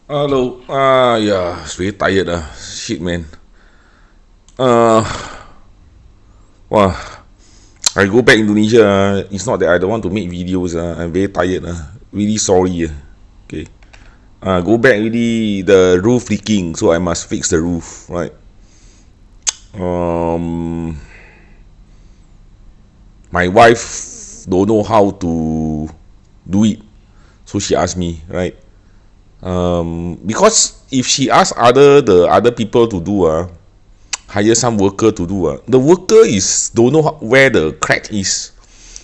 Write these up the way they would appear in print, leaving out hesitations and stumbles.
Hello. Yeah, it's very tired. Shit, man. Uh, wow. I go back Indonesia. It's not that I don't want to make videos. I'm very tired. Really sorry. Okay. Go back really the roof leaking, so I must fix the roof, right? Um, my wife don't know how to do it, so she asked me, right? Because if she asks the other people to do, hire some worker to do, the worker is don't know where the crack is,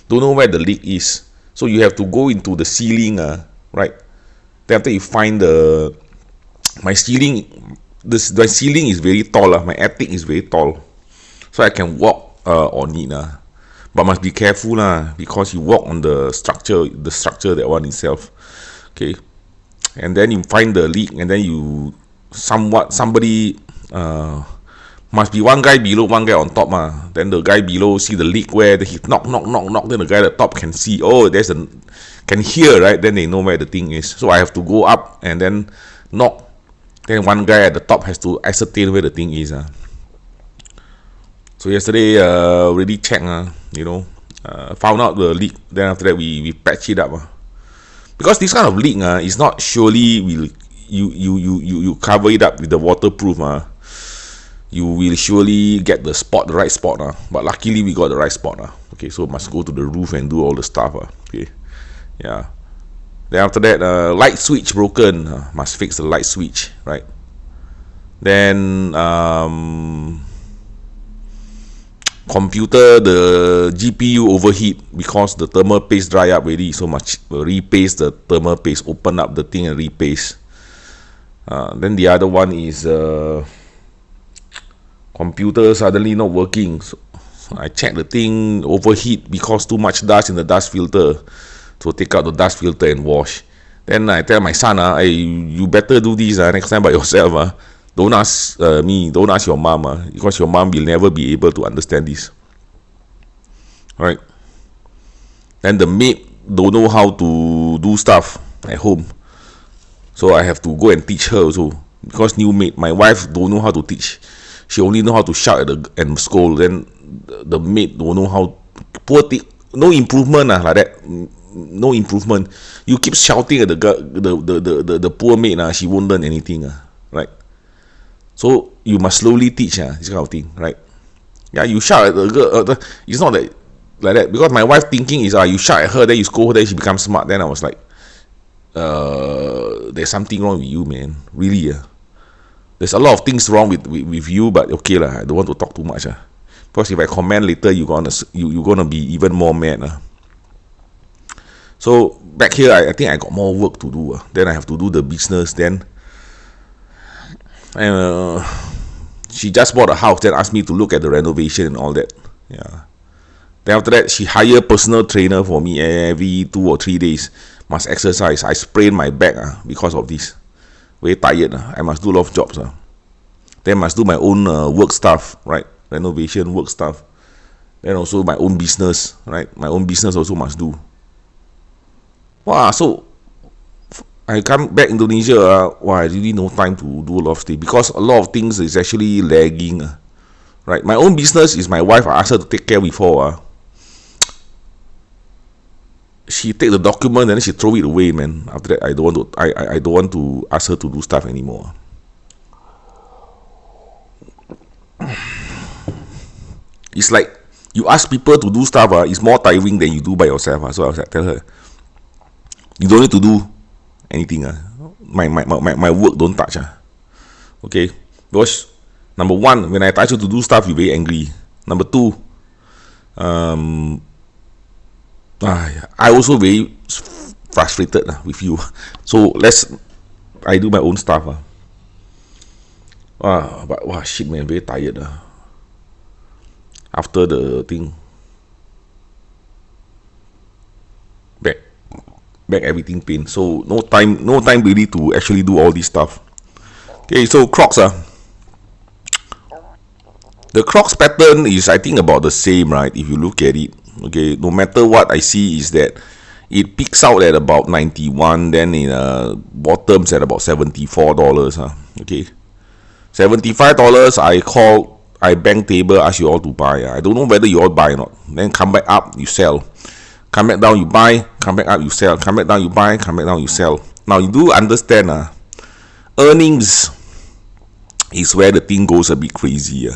don't know where the leak is, so you have to go into the ceiling, right? Then after you find my ceiling, my ceiling is very tall, my attic is very tall, so I can walk on it, but must be careful, because you walk on the structure that one itself, okay. And then you find the leak, and then you somebody must be one guy below, one guy on top, then the guy below see the leak where, then he knock knock knock knock, then the guy at the top can see, oh, can hear, right? Then they know where the thing is, so I have to go up and then knock, then one guy at the top has to ascertain where the thing is. So yesterday, really check, found out the leak, then after that we patch it up. Because this kind of leak, is not surely will you cover it up with the waterproof, you will surely get the right spot, but luckily we got the right spot, okay. So must go to the roof and do all the stuff, okay. Yeah. Then after that, light switch broken, must fix the light switch, right? Then computer, the GPU overheat because the thermal paste dry up already, so must repaste the thermal paste, open up the thing and repaste. Then the other one is computer suddenly not working, so I check the thing overheat because too much dust in the dust filter, so take out the dust filter and wash. Then I tell my son, hey, you better do this next time by yourself. Don't ask me, don't ask your mom, because your mom will never be able to understand this, right? Then the maid don't know how to do stuff at home, so I have to go and teach her also, because new maid, my wife don't know how to teach, she only know how to shout and scold. Then the maid don't know how, poor thing, no improvement, like that. No improvement. You keep shouting at the poor maid, she won't learn anything, right? So you must slowly teach, this kind of thing, right? Yeah, you shout at the girl, it's not that like that, because my wife thinking is, you shout at her, then you scold her, then she becomes smart. Then I was like, there's something wrong with you, man, really. There's a lot of things wrong with you, but okay lah, I don't want to talk too much, because if I comment later, you gonna be even more mad. So back here, I think I got more work to do. Then I have to do the business. Then she just bought a house, then asked me to look at the renovation and all that. Yeah. Then after that, she hired personal trainer for me every 2 or 3 days. Must exercise. I sprained my back, because of this. Very tired. I must do a lot of jobs. Then must do my own work stuff, right? Renovation work stuff. Then also my own business, right? My own business also must do. Wow, so I come back Indonesia, I really no time to do a lot of things, because a lot of things is actually lagging, right? My own business is my wife. I asked her to take care before. She take the document and then she throw it away, man. After that, I don't want to. I don't want to ask her to do stuff anymore. It's like you ask people to do stuff, it's more tiring than you do by yourself. So I was like, tell her, you don't need to do anything. My work don't touch. Okay? Because number one, when I touch you to do stuff, you very angry. Number two, I also very frustrated with you. So I do my own stuff. But shit, man, very tired. After the thing, back everything pain. So no time really to actually do all this stuff. Okay, so Crocs, the Crocs pattern is, I think, about the same, right? If you look at it, okay, no matter what I see is that it peaks out at about 91, then it bottoms at about $74. Okay, $75. I bank table, ask you all to buy. I don't know whether you all buy or not. Then come back up, you sell. Come back down, you buy. Come back up, you sell. Come back down, you buy. Come back down, you sell. Now you do understand, earnings is where the thing goes a bit crazy.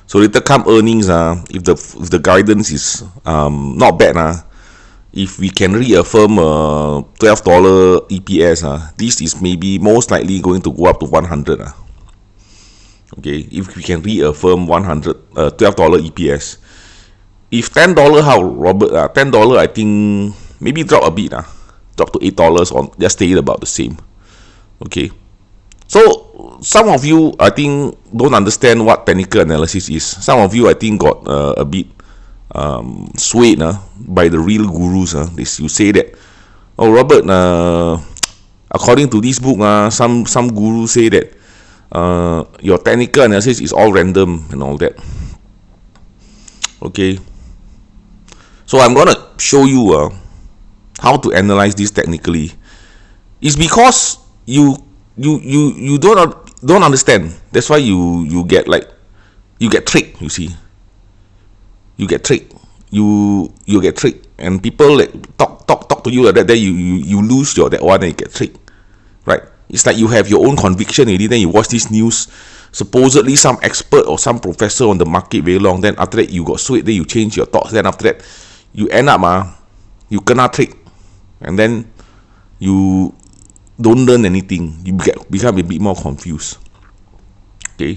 So later come earnings, if the guidance is not bad, if we can reaffirm $12 EPS, this is maybe most likely going to go up to 100. Okay, if we can reaffirm $12 EPS. If $10, how, Robert? $10, I think maybe drop a bit, drop to $8 or just stay about the same. Okay, so some of you, I think, don't understand what technical analysis is. Some of you, I think, got a bit swayed by the real gurus. You say that, oh, Robert, according to this book, some gurus say that your technical analysis is all random and all that. Okay, so I'm gonna show you how to analyze this technically. It's because you don't understand. That's why you get tricked. You see, you get tricked. You get tricked, and people talk to you like that. Then you lose that one and you get tricked, right? It's like you have your own conviction already. Then you watch this news, supposedly some expert or some professor on the market very long. Then after that you got swayed. Then you change your thoughts. Then after that you end up you kena trick, and then you don't learn anything. You become a bit more confused. Okay.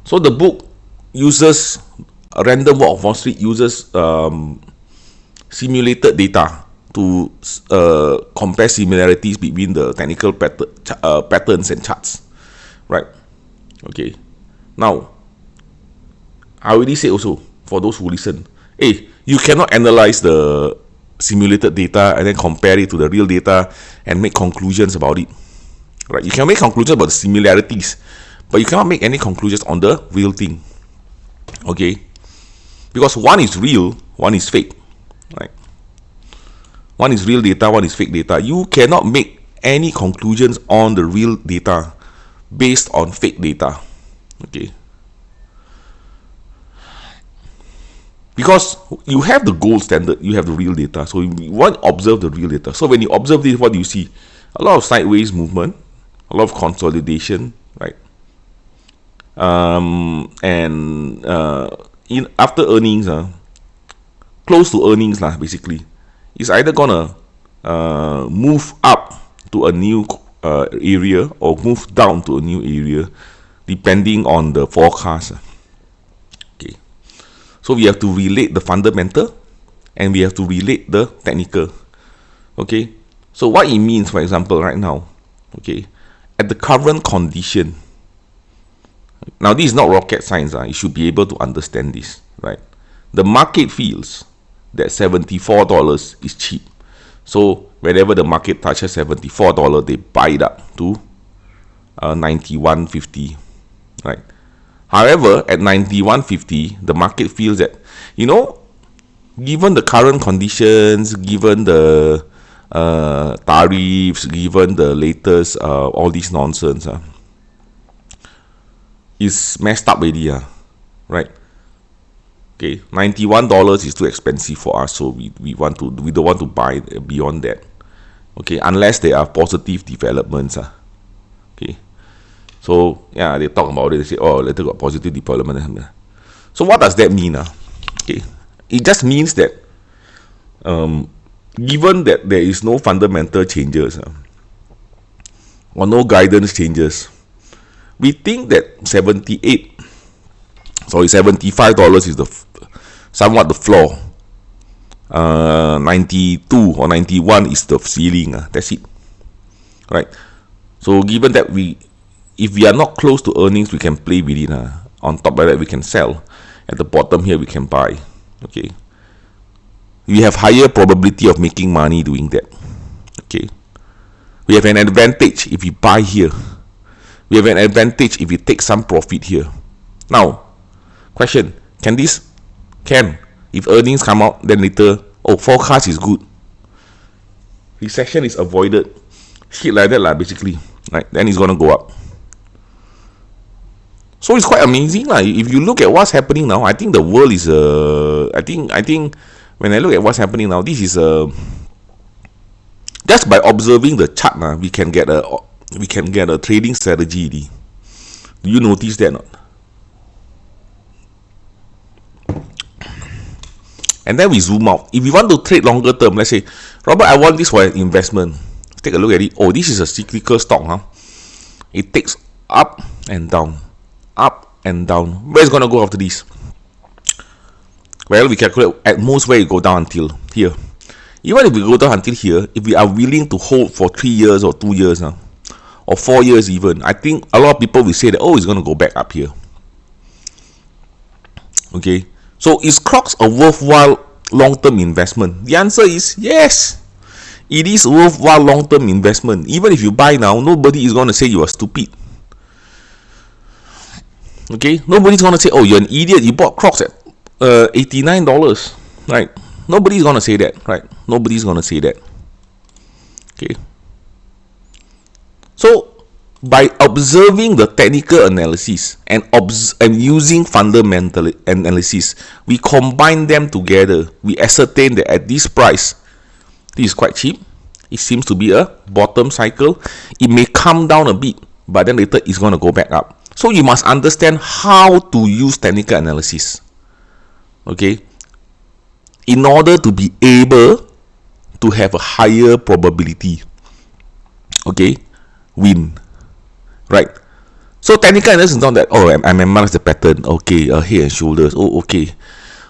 So the book uses a Random Walk of Wall Street uses simulated data to compare similarities between the technical patterns and charts, right? Okay. Now, I already said also, for those who listen, you cannot analyze the simulated data and then compare it to the real data and make conclusions about it, right? You can make conclusions about the similarities, but you cannot make any conclusions on the real thing, okay? Because one is real, one is fake, right? One is real data, one is fake data. You cannot make any conclusions on the real data based on fake data. Okay. Because you have the gold standard, you have the real data. So you want to observe the real data. So when you observe this, what do you see? A lot of sideways movement, a lot of consolidation, right? After earnings, close to earnings basically, it's either gonna move up to a new area or move down to a new area, depending on the forecast. Okay, so we have to relate the fundamental and we have to relate the technical. Okay, so what it means, for example, right now, okay, at the current condition. Now, this is not rocket science. You should be able to understand this, right? The market feels that $74 is cheap. So, whenever the market touches $74, they buy it up to $91.50, right? However, at $91.50, the market feels that, given the current conditions, given the tariffs, given the latest all this nonsense, is messed up already, right? Okay, $91 is too expensive for us, so we don't want to buy beyond that. Okay, unless there are positive developments. Okay, so yeah, they talk about it. They say, oh, later got positive development. So what does that mean? Okay, it just means that given that there is no fundamental changes or no guidance changes, we think that $75 is somewhat the floor. 92 or 91 is the ceiling. That's it, right? So given that if we are not close to earnings, we can play with it. On top of that, we can sell. At the bottom here, we can buy. Okay, we have higher probability of making money doing that. Okay, we have an advantage if we buy here. We have an advantage if we take some profit here. Now, question: Can if earnings come out, then later, forecast is good, recession is avoided. Shit like that lah, basically. Right? Then it's gonna go up. So it's quite amazing lah. If you look at what's happening now, I think the world is I think when I look at what's happening now, this is just by observing the chart we can get a trading strategy. Do you notice that not? And then we zoom out. If you want to trade longer term, let's say, Robert, I want this for an investment. Take a look at it. Oh, this is a cyclical stock, huh? It takes up and down, up and down. Where is going to go after this? Well, we calculate at most where it go down until here. Even if we go down until here, if we are willing to hold for 3 years or 2 years now, or 4 years even, I think a lot of people will say that, oh, it's going to go back up here. Okay, so is Crocs a worthwhile long-term investment? The answer is yes. It is worthwhile long-term investment. Even if you buy now, nobody is going to say you are stupid. Okay, nobody's going to say, oh, you're an idiot, you bought Crocs at $89, right? Nobody's going to say that, right? Nobody's going to say that. Okay. So, by observing the technical analysis and using fundamental analysis, we combine them together. We ascertain that at this price, this is quite cheap. It seems to be a bottom cycle. It may come down a bit, but then later it's going to go back up. So you must understand how to use technical analysis, okay, in order to be able to have a higher probability, okay, win, right? So technical analysis is not that, oh, I memorize the pattern, okay, head and shoulders, oh, okay,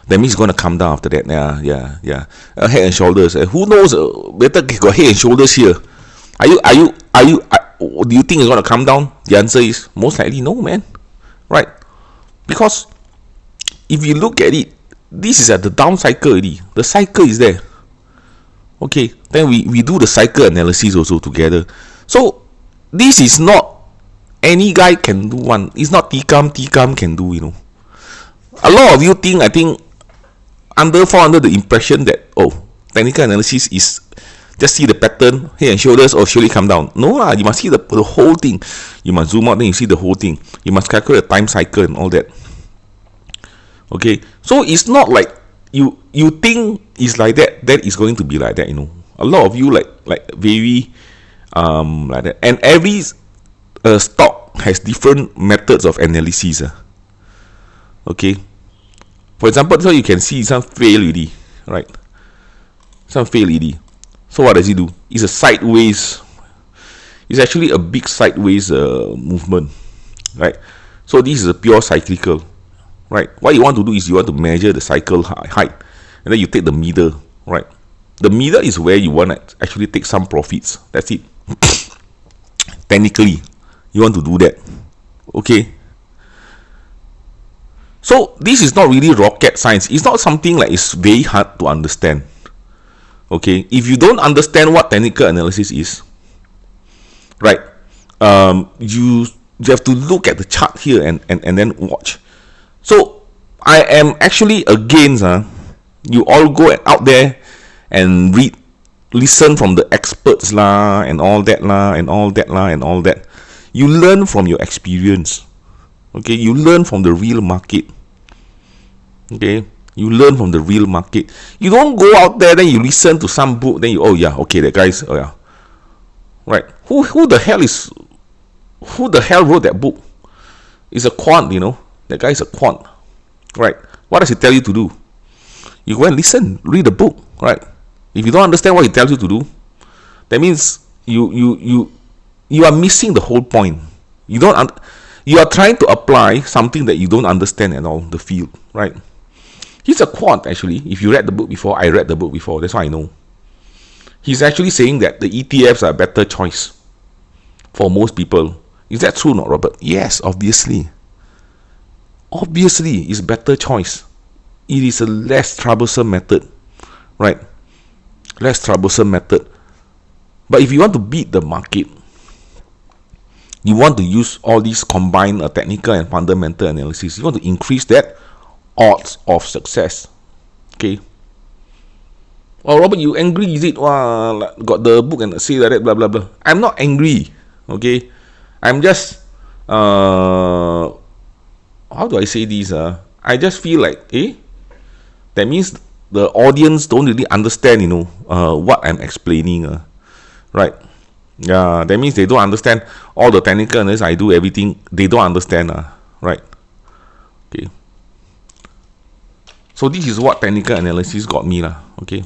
that means it's going to come down after that. Yeah. Head and shoulders. Who knows? Better got head and shoulders here. Do you think it's going to come down? The answer is most likely no, man. Right? Because if you look at it, this is at the down cycle already. The cycle is there. Okay. Then we do the cycle analysis also together. So this is not any guy can do one. It's not Tikam can do, you know. A lot of you think, I think, fall under the impression that, oh, technical analysis is just see the pattern, head and shoulders, or surely come down. No lah, you must see the whole thing. You must zoom out, then you see the whole thing. You must calculate the time cycle and all that. Okay, so it's not like you think it's like that, then it's going to be like that, you know. A lot of you like very like that, and every stock has different methods of analysis. Okay. For example, so you can see some fail already, right? Some fail already. So what does it do? It's a sideways. It's actually a big sideways movement, right? So this is a pure cyclical, right? What you want to do is you want to measure the cycle height, and then you take the middle, right? The middle is where you want to actually take some profits. That's it. Technically, you want to do that, okay? So this is not really rocket science. It's not something like it's very hard to understand. Okay, if you don't understand what technical analysis is, right? You have to look at the chart here and then watch. So I am actually against you all go out there and listen from the experts lah and all that lah and all that lah and all that. You learn from your experience. Okay, you learn from the real market. Okay, you learn from the real market. You don't go out there, then you listen to some book, then you, oh yeah, okay, that guy's, oh yeah, right? Who the hell wrote that book? It's a quant, you know. That guy is a quant, right? What does he tell you to do? You go and listen, read the book, right? If you don't understand what he tells you to do, that means you are missing the whole point. You are trying to apply something that you don't understand at all, the field, right? He's a quant, actually. If you read the book before, I read the book before, that's why I know. He's actually saying that the ETFs are a better choice for most people. Is that true, not Robert? Yes, obviously. Obviously, it's better choice. It is a less troublesome method, right? Less troublesome method. But if you want to beat the market, you want to use all these combined technical and fundamental analysis. You want to increase that odds of success. Okay. Oh, Robert, you angry, is it? Wow, got the book and say like that, blah, blah, blah. I'm not angry, okay? I'm just, how do I say this? I just feel like, that means the audience don't really understand, what I'm explaining, right? Yeah, that means they don't understand all the technical analysis I do, everything, they don't understand, right? Okay. So this is what technical analysis got me, okay?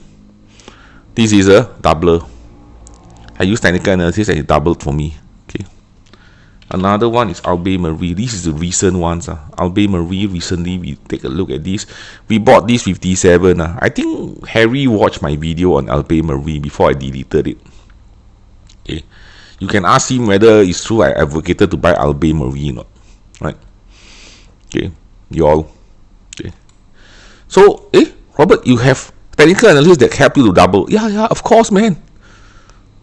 This is a doubler. I use technical analysis and it doubled for me. Okay. Another one is Albe-Marie. This is the recent ones. Albe-Marie, recently we take a look at this. We bought this 57. I think Harry watched my video on Albe-Marie before I deleted it. Okay. You can ask him whether it's true I advocated to buy Albe-Marie or not. Right? Okay. You all. Okay. So, Robert, you have technical analysis that help you to double. Yeah, of course, man.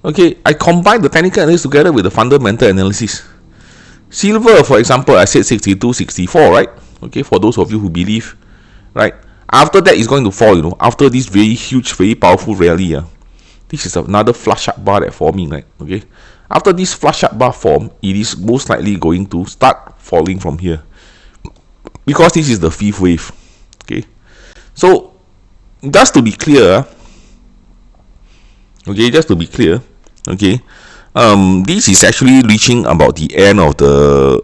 Okay, I combine the technical analysis together with the fundamental analysis. Silver, for example, I said 62, 64, right? Okay, for those of you who believe, right? After that, it's going to fall, after this very huge, very powerful rally. This is another flush up bar that forming, right? Okay, after this flush up bar form, it is most likely going to start falling from here. Because this is the fifth wave. Okay, so just to be clear, okay, this is actually reaching about the end of the,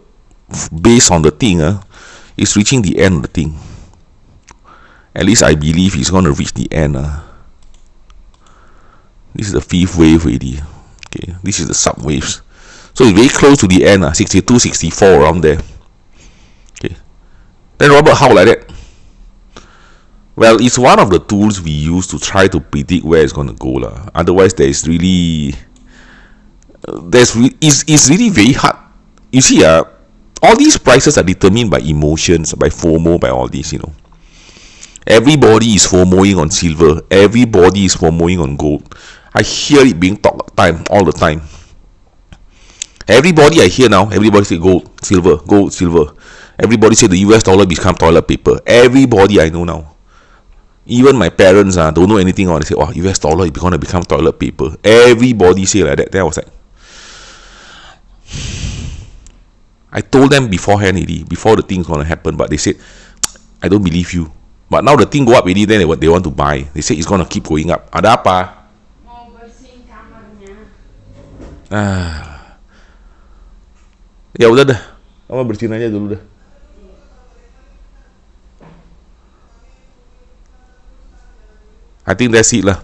based on the thing, it's reaching the end of the thing. At least I believe it's going to reach the end. This is the fifth wave already. Okay, this is the sub waves. So it's very close to the end, 62, 64, around there. Okay, then Robert, how like that? Well, it's one of the tools we use to try to predict where it's going to go. Otherwise, there is really, it's really very hard. You see, all these prices are determined by emotions, by FOMO, by all this, Everybody is FOMOing on silver. Everybody is FOMOing on gold. I hear it being talked all the time. Everybody I hear now, everybody say gold, silver, gold, silver. Everybody say the US dollar become toilet paper. Everybody I know now. Even my parents don't know anything about it. They say, oh, US dollar is going to become toilet paper. Everybody say like that. Then I was like, I told them beforehand already, before the thing's going to happen, but they said, I don't believe you. But now the thing go up already, then they want to buy. They say it's going to keep going up. Ada apa? Mau bersihin kamarnya. Ya udah dah. Kamu bersihin aja dulu dah. I think that's it lah.